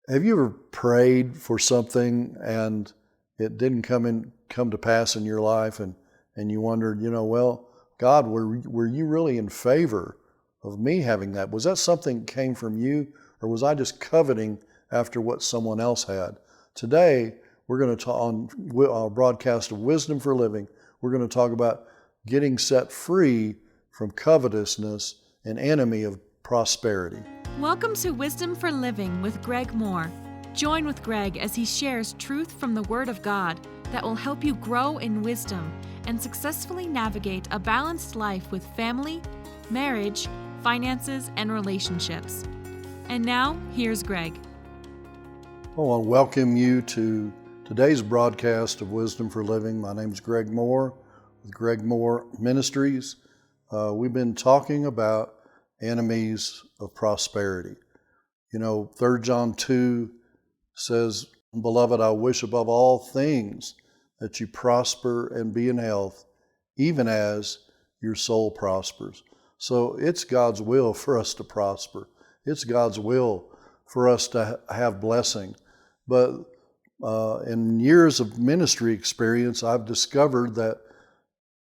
Have you ever prayed for something and it didn't come to pass in your life, and you wondered, well, God, were you really in favor of me having that? Was that something that came from you, or was I just coveting after what someone else had? Today, we're going to talk on our broadcast of Wisdom for Living. We're going to talk about getting set free from covetousness, an enemy of prosperity. Welcome to Wisdom for Living with Greg Mohr. Join with Greg as he shares truth from the Word of God that will help you grow in wisdom and successfully navigate a balanced life with family, marriage, finances, and relationships. And now, here's Greg. I want to welcome you to today's broadcast of Wisdom for Living. My name is Greg Mohr with Greg Mohr Ministries. We've been talking about enemies of prosperity. 3 John 2 says, "Beloved, I wish above all things that you prosper and be in health, even as your soul prospers." So it's God's will for us to prosper. It's God's will for us to have blessing. But in years of ministry experience, I've discovered that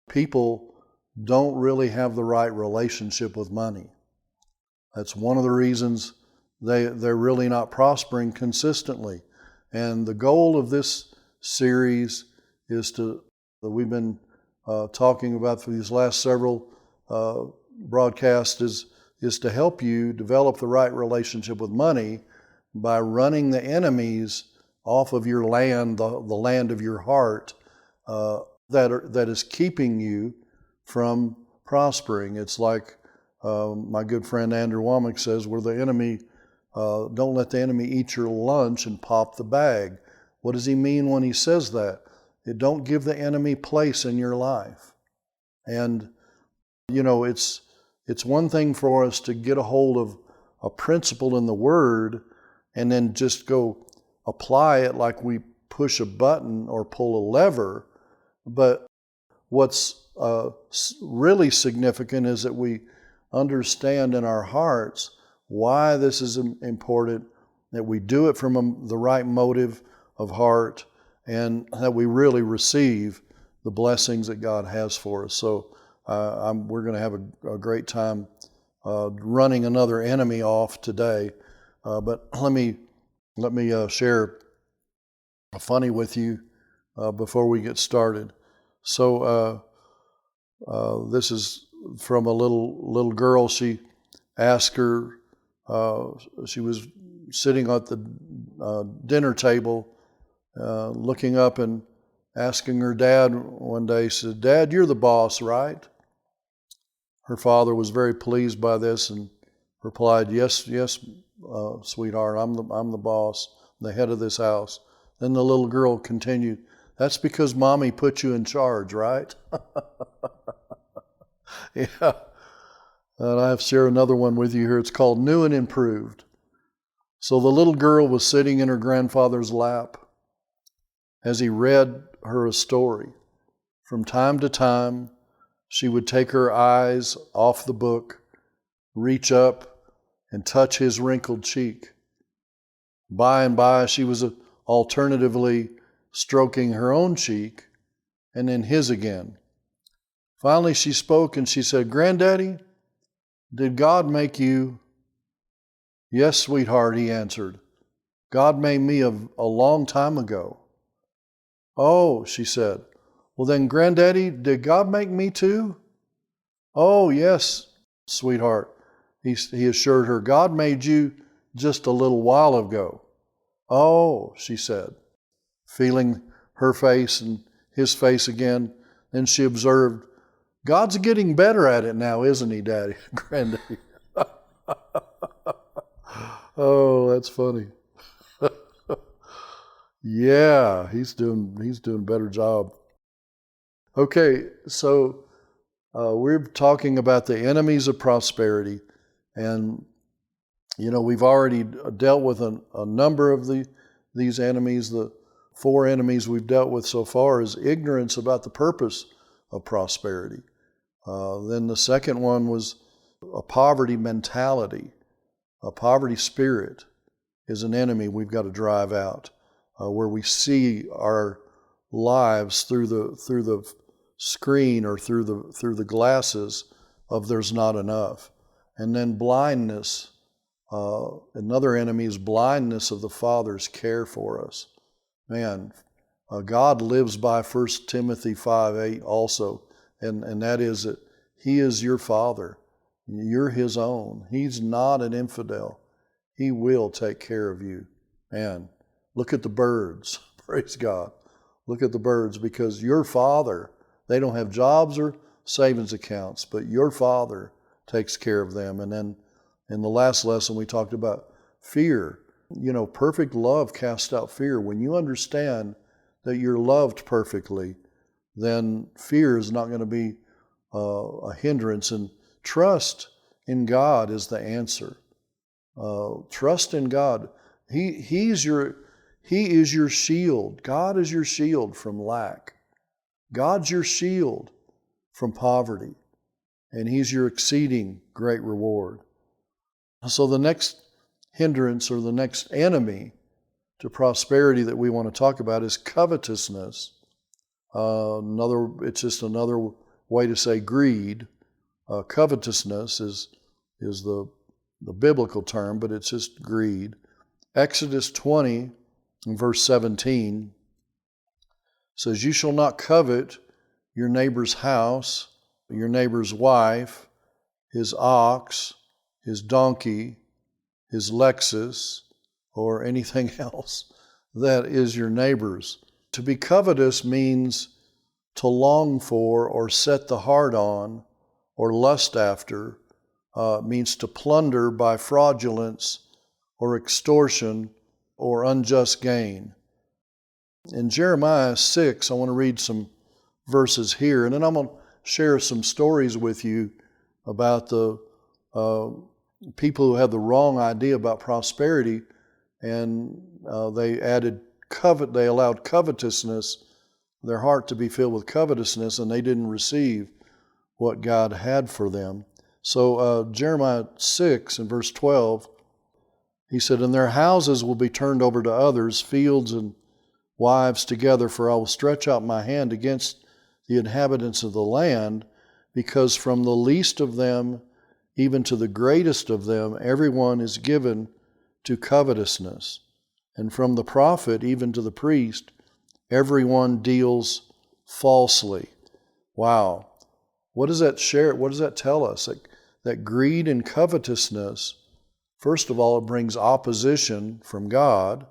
people don't really have the right relationship with money. That's one of the reasons they're really not prospering consistently. And the goal of this series is that we've been talking about for these last several broadcasts is to help you develop the right relationship with money by running the enemies off of your land, the land of your heart, that is keeping you from prospering. It's like my good friend Andrew Womack says, where the enemy, don't let the enemy eat your lunch and pop the bag. What does he mean when he says that? Don't give the enemy place in your life. And, it's one thing for us to get a hold of a principle in the Word and then just go apply it like we push a button or pull a lever. But what's really significant is that we understand in our hearts why this is important, that we do it from the right motive of heart, and that we really receive the blessings that God has for us. So we're going to have a great time running another enemy off today. But let me share a funny with you before we get started. So this is from a little girl. She asked her, she was sitting at the dinner table, looking up and asking her dad one day. She said, "Dad, you're the boss, right?" Her father was very pleased by this and replied, yes, sweetheart, I'm the boss, the head of this house." Then the little girl continued, "That's because Mommy put you in charge, right?" Yeah. And I have to share another one with you here. It's called New and Improved. So the little girl was sitting in her grandfather's lap as he read her a story. From time to time, she would take her eyes off the book, reach up, and touch his wrinkled cheek. By and by, she was alternatively stroking her own cheek and then his again. Finally, she spoke and she said, "Granddaddy, did God make you?" "Yes, sweetheart," he answered. "God made me a long time ago." "Oh," she said. "Well then, Granddaddy, did God make me too?" "Oh, yes, sweetheart," he assured her. "God made you just a little while ago." "Oh," she said, feeling her face and his face again. Then she observed, "God's getting better at it now, isn't he, Daddy?" Granddaddy. Oh, that's funny. Yeah, he's doing a better job. Okay, so we're talking about the enemies of prosperity, and we've already dealt with a number of these enemies. The 4 enemies we've dealt with so far is ignorance about the purpose of prosperity. Then the second one was a poverty mentality, a poverty spirit. is an enemy we've got to drive out, where we see our lives through the screen or through the glasses of there's not enough. And then blindness. Another enemy is blindness of the Father's care for us. Man, God lives by 1 Timothy 5:8 also, and that is that He is your Father. You're His own. He's not an infidel. He will take care of you. Man, look at the birds. Praise God. Look at the birds, because your Father, they don't have jobs or savings accounts, but your Father takes care of them. And then in the last lesson, we talked about fear. Perfect love casts out fear. When you understand that you're loved perfectly, then fear is not going to be a hindrance. And trust in God is the answer. Trust in God. He is your shield. God is your shield from lack. God's your shield from poverty. And He's your exceeding great reward. So the next hindrance, or the next enemy to prosperity that we want to talk about, is covetousness. It's just another way to say greed. Covetousness is the biblical term, but it's just greed. Exodus 20 and verse 17 says, "You shall not covet your neighbor's house, your neighbor's wife, his ox, his donkey, his Lexus, or anything else that is your neighbor's." To be covetous means to long for or set the heart on or lust after. Means to plunder by fraudulence or extortion or unjust gain. In Jeremiah 6, I want to read some verses here, and then I'm going to share some stories with you about the people who had the wrong idea about prosperity, and they allowed covetousness, their heart to be filled with covetousness, and they didn't receive what God had for them. So Jeremiah 6 and verse 12, he said, "And their houses will be turned over to others, fields and wives together, for I will stretch out my hand against the inhabitants of the land, because from the least of them even to the greatest of them everyone is given to covetousness. And from the prophet even to the priest everyone deals falsely." Wow. What does that share? What does that tell us? That greed and covetousness, first of all, it brings opposition from God.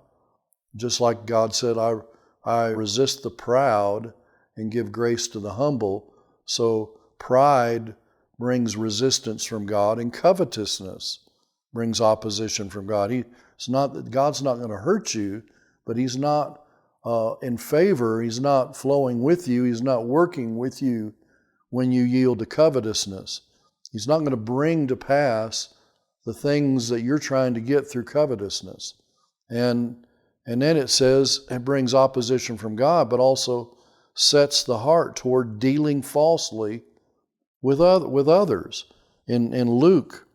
Just like God said, I resist the proud and give grace to the humble. So pride brings resistance from God, and covetousness brings opposition from God. God's not going to hurt you, but He's not in favor. He's not flowing with you. He's not working with you when you yield to covetousness. He's not going to bring to pass the things that you're trying to get through covetousness. And then it says it brings opposition from God, but also sets the heart toward dealing falsely with others. In Luke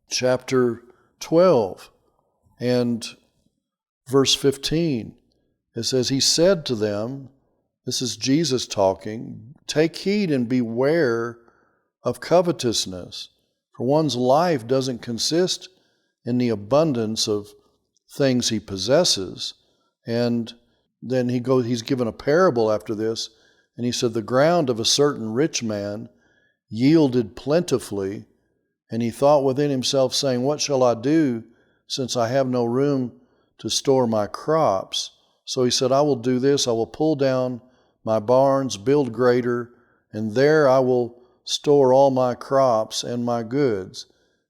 chapter 12 and verse 15, it says, "He said to them," this is Jesus talking, "Take heed and beware of covetousness, for one's life doesn't consist in the abundance of things he possesses." And then he's given a parable after this, and he said, "The ground of a certain rich man yielded plentifully, and he thought within himself, saying, What shall I do, since I have no room to store my crops? So he said, I will do this, I will pull down my barns, build greater, and there I will store all my crops and my goods.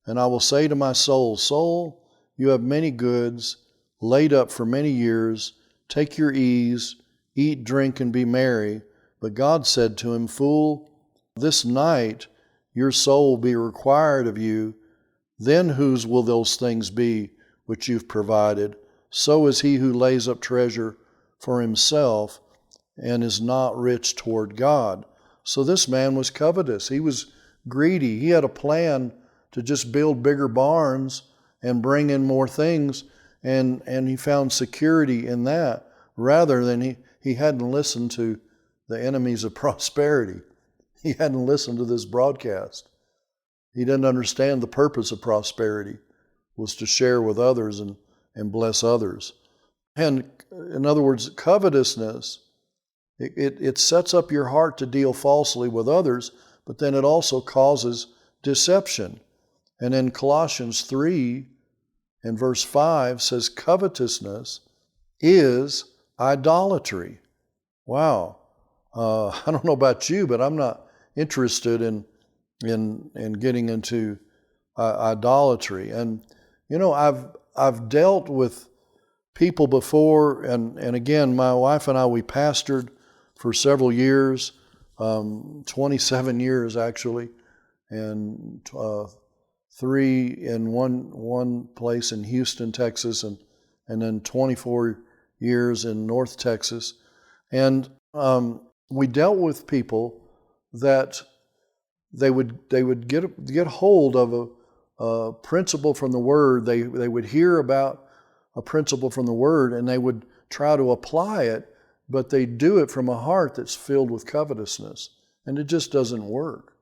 And I will say to my soul, Soul, you have many goods laid up for many years. Take your ease, eat, drink, and be merry. But God said to him, Fool, this night your soul will be required of you. Then whose will those things be which you've provided? So is he who lays up treasure for himself and is not rich toward God." So this man was covetous. He was greedy. He had a plan to just build bigger barns and bring in more things, and he found security in that, rather than he hadn't listened to the enemies of prosperity. He hadn't listened to this broadcast. He didn't understand the purpose of prosperity was to share with others and bless others. And in other words, covetousness, it sets up your heart to deal falsely with others, but then it also causes deception. And in Colossians 3 and verse 5 says, covetousness is idolatry. Wow. I don't know about you, but I'm not interested in getting into idolatry. And I've dealt with people before, and again, my wife and I, we pastored for several years, 27 years actually, and 3 in one place in Houston, Texas, and then 24 years in North Texas. And we dealt with people that they would get hold of a principle from the Word. They would hear about a principle from the Word, and they would try to apply it, but they do it from a heart that's filled with covetousness, and it just doesn't work.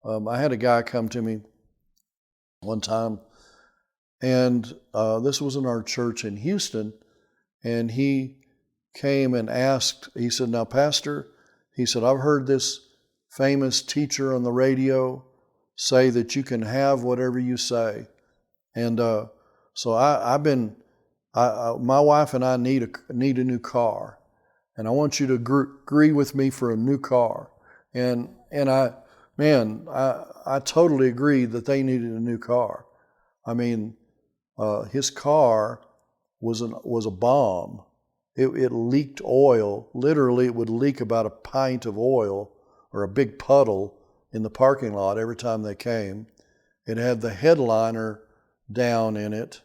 I had a guy come to me one time, and this was in our church in Houston, and he came and asked, he said, now, Pastor, he said, I've heard this famous teacher on the radio say that you can have whatever you say. And so my wife and I need a new car. And I want you to agree with me for a new car. And I totally agreed that they needed a new car. I mean, his car was a bomb. It leaked oil. Literally, it would leak about a pint of oil or a big puddle in the parking lot every time they came. It had the headliner down in it.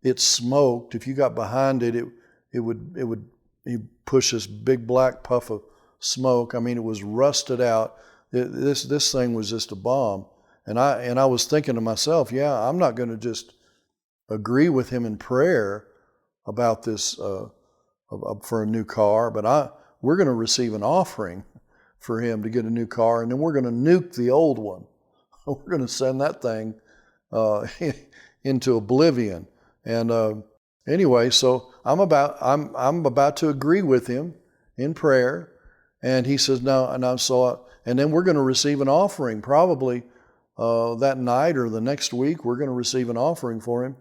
It smoked. If you got behind it, it would push this big black puff of smoke. I mean, it was rusted out. This thing was just a bomb. And I was thinking to myself, yeah, I'm not going to just agree with him in prayer about this for a new car, but we're going to receive an offering for him to get a new car, and then we're going to nuke the old one. We're going to send that thing into oblivion. And anyway, so I'm about to agree with him in prayer, and he says no, and then we're going to receive an offering probably that night or the next week. We're going to receive an offering for him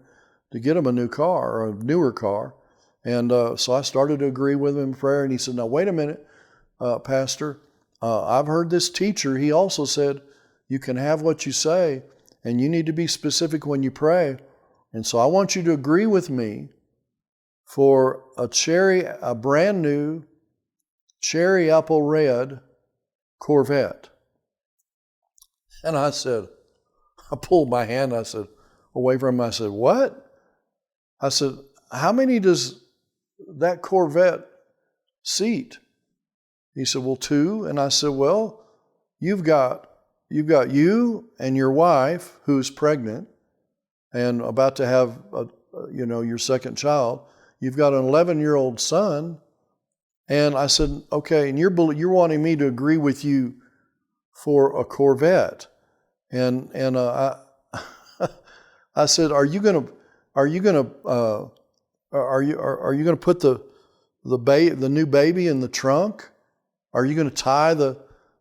to get him a new car or a newer car. And so I started to agree with him in prayer, and he said, now wait a minute, Pastor, I've heard this teacher, he also said you can have what you say, and you need to be specific when you pray. And so I want you to agree with me for a brand new cherry apple red Corvette. And I pulled my hand, I said, away from him, I said, what? I said, how many does that Corvette seat? He said, well, 2. And I said, well, you've got you and your wife who's pregnant and about to have your second child. You've got an 11-year-old son. And I said, okay, and you're wanting me to agree with you for a Corvette. And I said, are you going to put the new baby in the trunk? Are you going to tie the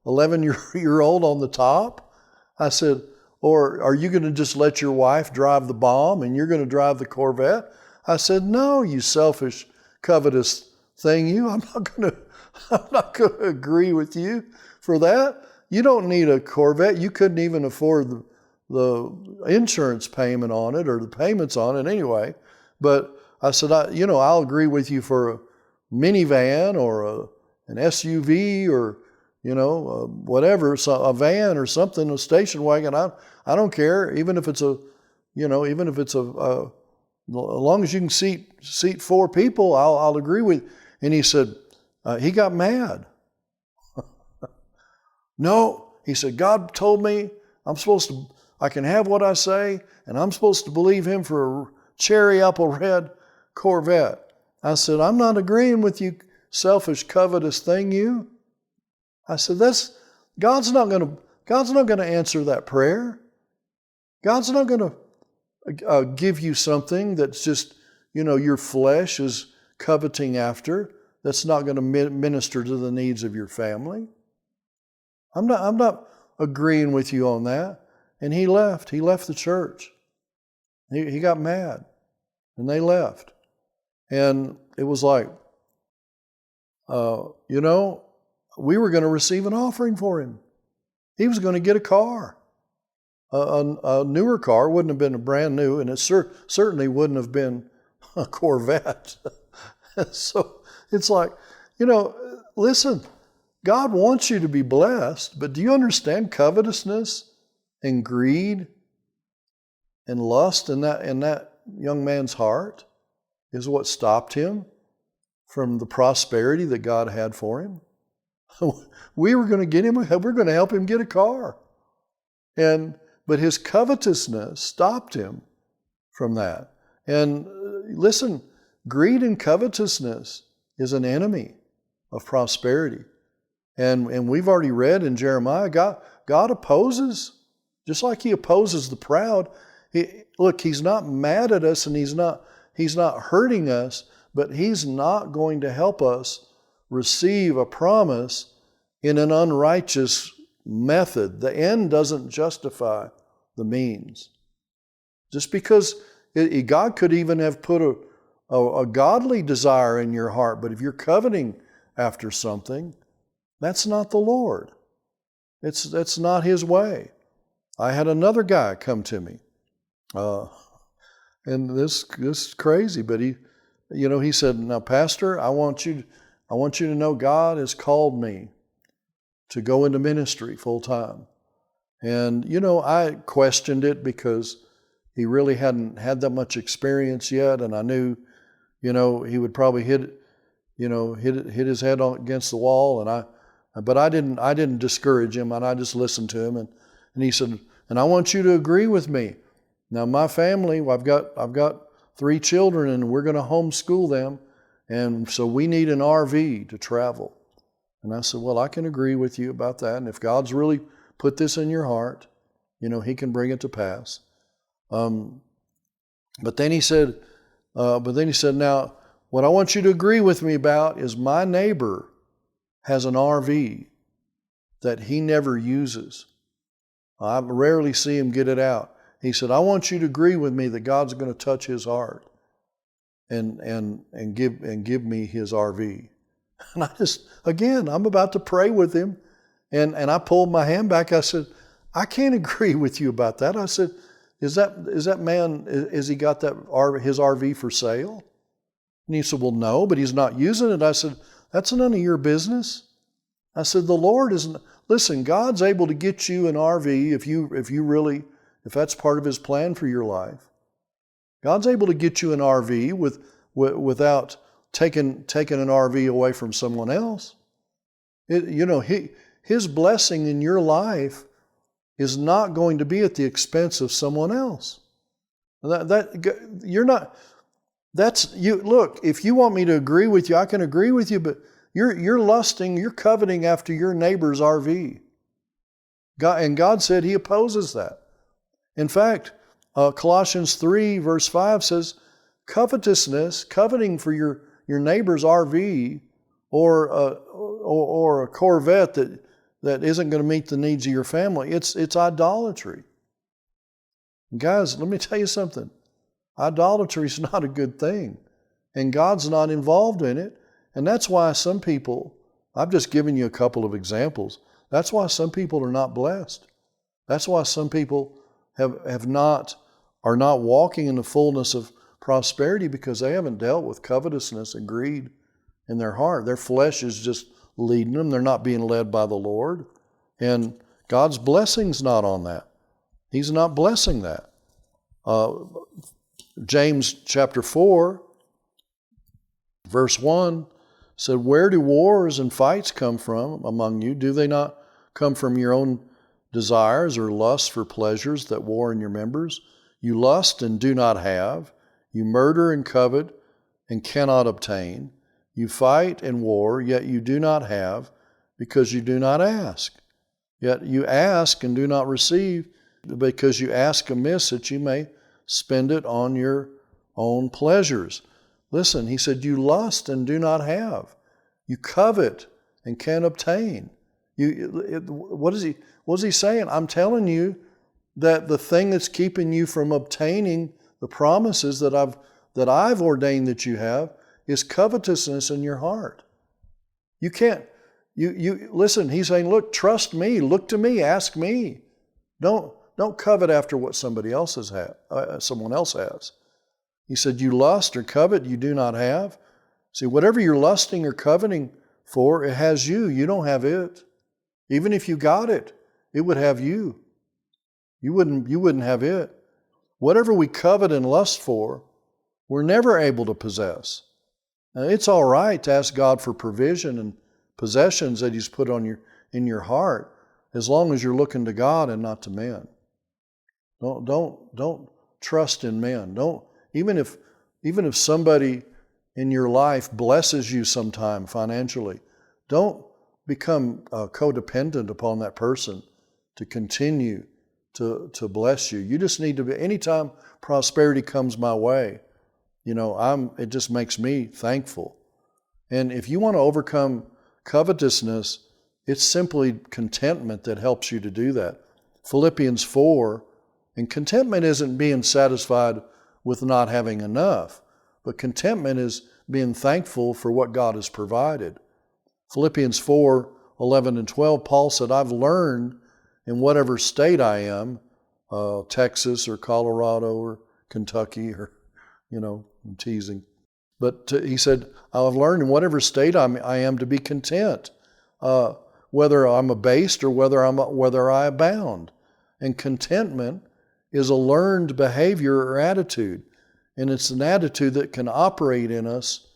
11-year-old on the top? I said, or are you going to just let your wife drive the bomb and you're going to drive the Corvette? I said, no, you selfish, covetous thing. I'm not going to agree with you for that. You don't need a Corvette. You couldn't even afford the insurance payment on it or the payments on it anyway. But I said, I'll agree with you for a minivan or an SUV or, whatever, so a van or something, a station wagon. I don't care. Even if it's as long as you can seat 4 people, I'll agree with. And he said, he got mad. No, he said, God told me I'm supposed to I can have what I say, and I'm supposed to believe him for a cherry apple red Corvette. I said, I'm not agreeing with you, selfish, covetous thing, you. I said, God's not going to answer that prayer. God's not going to give you something that's just, your flesh is coveting after, that's not going to minister to the needs of your family. I'm not agreeing with you on that. And he left. He left the church. He got mad. And they left. And it was like, we were going to receive an offering for him. He was going to get a car. A newer car. Wouldn't have been a brand new, and it certainly wouldn't have been a Corvette. So it's like, listen, God wants you to be blessed, but do you understand covetousness and greed and lust in that young man's heart is what stopped him from the prosperity that God had for him? We're going to help him get a car. But his covetousness stopped him from that. And listen, greed and covetousness is an enemy of prosperity. And we've already read in Jeremiah, God opposes, just like he opposes the proud. He's not mad at us and he's not hurting us, but he's not going to help us receive a promise in an unrighteous method. The end doesn't justify the means. Just because God could even have put a godly desire in your heart, but if you're coveting after something, that's not the Lord. That's not his way. I had another guy come to me, and this is crazy, but he said, "Now, Pastor, I want you to know God has called me to go into ministry full time." And, I questioned it because he really hadn't had that much experience yet. And I knew, he would probably hit his head against the wall. But I didn't discourage him, and I just listened to him. And he said, "And I want you to agree with me. Now, my family, I've got 3 children, and we're going to homeschool them. And so we need an RV to travel." And I said, "Well, I can agree with you about that. And if God's really put this in your heart, he can bring it to pass." But then he said, "Now, what I want you to agree with me about is my neighbor has an RV that he never uses. I rarely see him get it out." He said, "I want you to agree with me that God's going to touch his heart and give me his RV." And I'm about to pray with him, and I pulled my hand back. I said, "I can't agree with you about that." I said, Is that man, has he got his RV for sale?" And he said, "Well, no, but he's not using it." I said, "That's none of your business." I said, "The Lord isn't. Listen, God's able to get you an RV if that's part of his plan for your life. God's able to get you an RV without taking an RV away from someone else. His blessing in your life is not going to be at the expense of someone else. You're not. That's you. Look, if you want me to agree with you, I can agree with you. But you're lusting, you're coveting after your neighbor's RV. God said He opposes that. In fact, Colossians 3 verse 5 says, covetousness, coveting for your neighbor's RV or a Corvette that isn't going to meet the needs of your family, it's idolatry. Guys, let me tell you something. Idolatry is not a good thing, and God's not involved in it. And that's why some people, I've just given you a couple of examples, that's why some people are not blessed. That's why some people are not walking in the fullness of prosperity, because they haven't dealt with covetousness and greed in their heart. Their flesh is just leading them. They're not being led by the Lord. And God's blessing's not on that. He's not blessing that. James chapter 4, verse 1 said, "Where do wars and fights come from among you? Do they not come from your own desires or lust for pleasures that war in your members. You lust and do not have. You murder and covet and cannot obtain. You fight and war, yet you do not have, because you do not ask. Yet you ask and do not receive, because you ask amiss that you may spend it on your own pleasures. Listen, he said, you lust and do not have. You covet and can't obtain. What is he saying? I'm telling you that the thing that's keeping you from obtaining the promises that I've ordained that you have is covetousness in your heart. You can't. You listen. He's saying, look, trust me, look to me, ask me. Don't covet after what someone else has. He said, you lust or covet, you do not have. See, whatever you're lusting or coveting for, it has you. You don't have it. Even if you got it, it would have you. You wouldn't have it. Whatever we covet and lust for, we're never able to possess. Now, it's all right to ask God for provision and possessions that He's put in your heart, as long as you're looking to God and not to men. Don't trust in men. Even if somebody in your life blesses you sometime financially, don't become codependent upon that person to continue to bless you. You just need to be, anytime prosperity comes my way, it just makes me thankful. And if you want to overcome covetousness, it's simply contentment that helps you to do that. Philippians 4, and contentment isn't being satisfied with not having enough, but contentment is being thankful for what God has provided. Philippians 4, 11 and 12, Paul said, I've learned in whatever state I am, Texas or Colorado or Kentucky or, I'm teasing. But he said, I've learned in whatever state I am to be content, whether I'm abased or whether I abound. And contentment is a learned behavior or attitude. And it's an attitude that can operate in us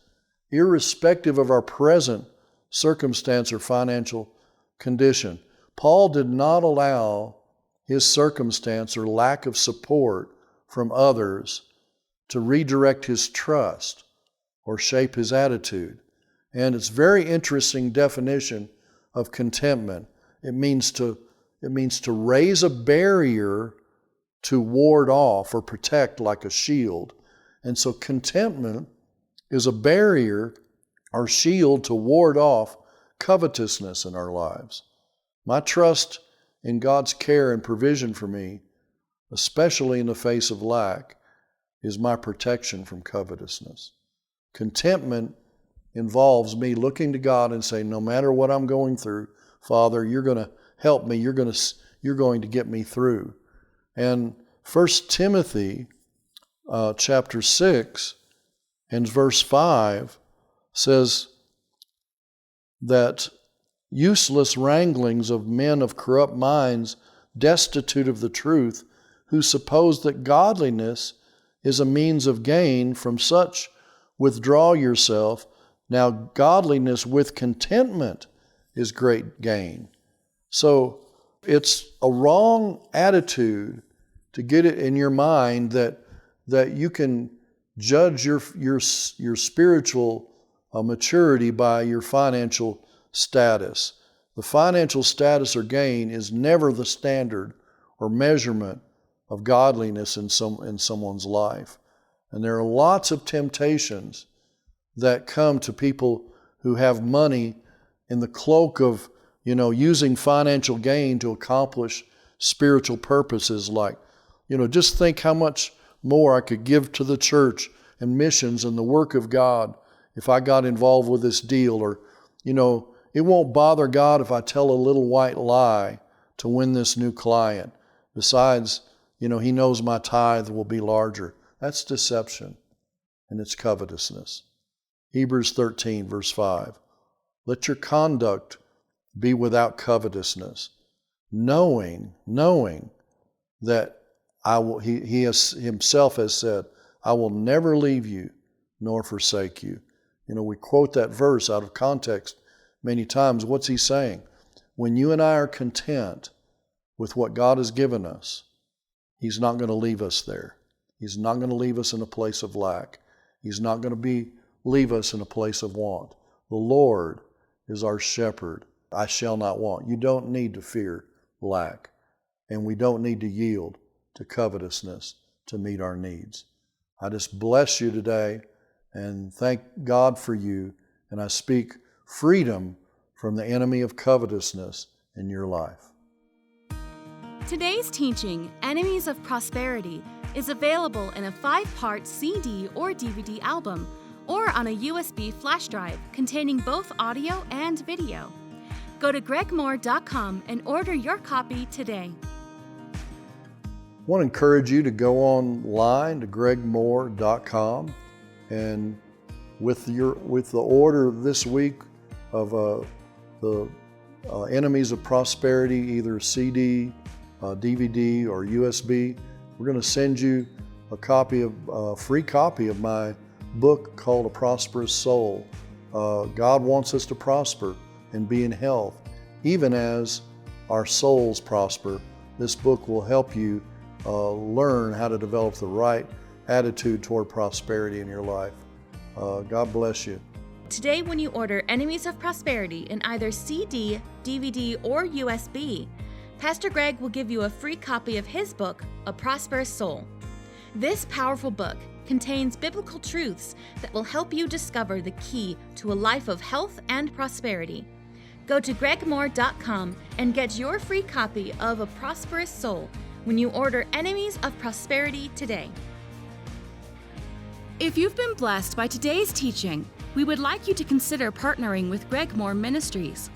irrespective of our present circumstance or financial condition. Paul did not allow his circumstance or lack of support from others to redirect his trust or shape his attitude. And it's a very interesting definition of contentment. It means to raise a barrier to ward off or protect like a shield. And so contentment is a barrier or shield to ward off covetousness in our lives. My trust in God's care and provision for me, especially in the face of lack, is my protection from covetousness. Contentment involves me looking to God and saying, no matter what I'm going through, Father, you're going to help me. You're going to get me through. And 1 Timothy chapter 6 and verse 5 says that useless wranglings of men of corrupt minds, destitute of the truth, who suppose that godliness is a means of gain, from such withdraw yourself. Now godliness with contentment is great gain. So it's a wrong attitude to get it in your mind that you can judge your spiritual maturity by your financial status. The financial status or gain is never the standard or measurement of godliness in someone's life. And there are lots of temptations that come to people who have money in the cloak of, using financial gain to accomplish spiritual purposes, like, just think how much more I could give to the church and missions and the work of God if I got involved with this deal. Or, it won't bother God if I tell a little white lie to win this new client. Besides, He knows my tithe will be larger. That's deception, and it's covetousness. Hebrews 13, verse 5. Let your conduct be without covetousness, knowing that He Himself has said, I will never leave you nor forsake you. We quote that verse out of context many times. What's He saying? When you and I are content with what God has given us, He's not going to leave us there. He's not going to leave us in a place of lack. He's not going to leave us in a place of want. The Lord is our shepherd. I shall not want. You don't need to fear lack, and we don't need to yield to covetousness to meet our needs. I just bless you today and thank God for you, and I speak freedom from the enemy of covetousness in your life. Today's teaching, Enemies of Prosperity, is available in a 5-part CD or DVD album, or on a USB flash drive containing both audio and video. Go to gregmohr.com and order your copy today. I want to encourage you to go online to gregmohr.com, and with the order this week of the Enemies of Prosperity, either CD, DVD, or USB, we're going to send you a free copy of my book called A Prosperous Soul. God wants us to prosper and be in health, even as our souls prosper. This book will help you learn how to develop the right attitude toward prosperity in your life. God bless you. Today, when you order Enemies of Prosperity in either CD, DVD, or USB, Pastor Greg will give you a free copy of his book, A Prosperous Soul. This powerful book contains biblical truths that will help you discover the key to a life of health and prosperity. Go to gregmohr.com and get your free copy of A Prosperous Soul when you order Enemies of Prosperity today. If you've been blessed by today's teaching, we would like you to consider partnering with Greg Mohr Ministries.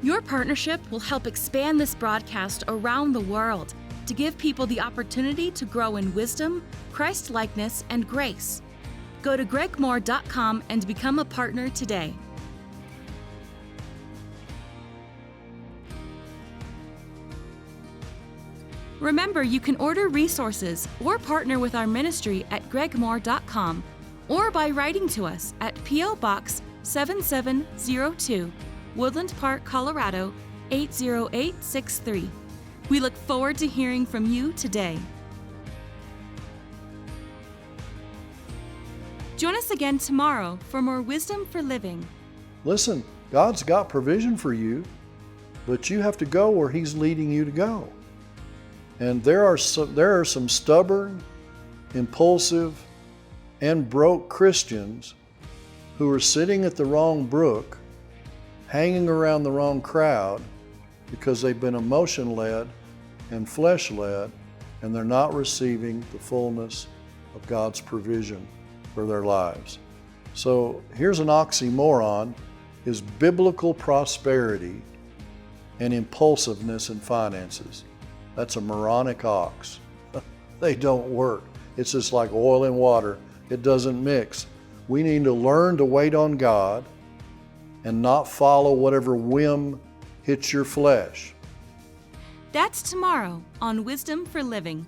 Your partnership will help expand this broadcast around the world to give people the opportunity to grow in wisdom, Christ-likeness, and grace. Go to gregmohr.com and become a partner today. Remember, you can order resources or partner with our ministry at gregmohr.com or by writing to us at P.O. Box 7702, Woodland Park, Colorado 80863. We look forward to hearing from you today. Join us again tomorrow for more Wisdom for Living. Listen, God's got provision for you, but you have to go where He's leading you to go. And there are some stubborn, impulsive, and broke Christians who are sitting at the wrong brook, hanging around the wrong crowd because they've been emotion-led and flesh-led, and they're not receiving the fullness of God's provision for their lives. So here's an oxymoron: is biblical prosperity and impulsiveness in finances. That's a moronic ox. They don't work. It's just like oil and water. It doesn't mix. We need to learn to wait on God and not follow whatever whim hits your flesh. That's tomorrow on Wisdom for Living.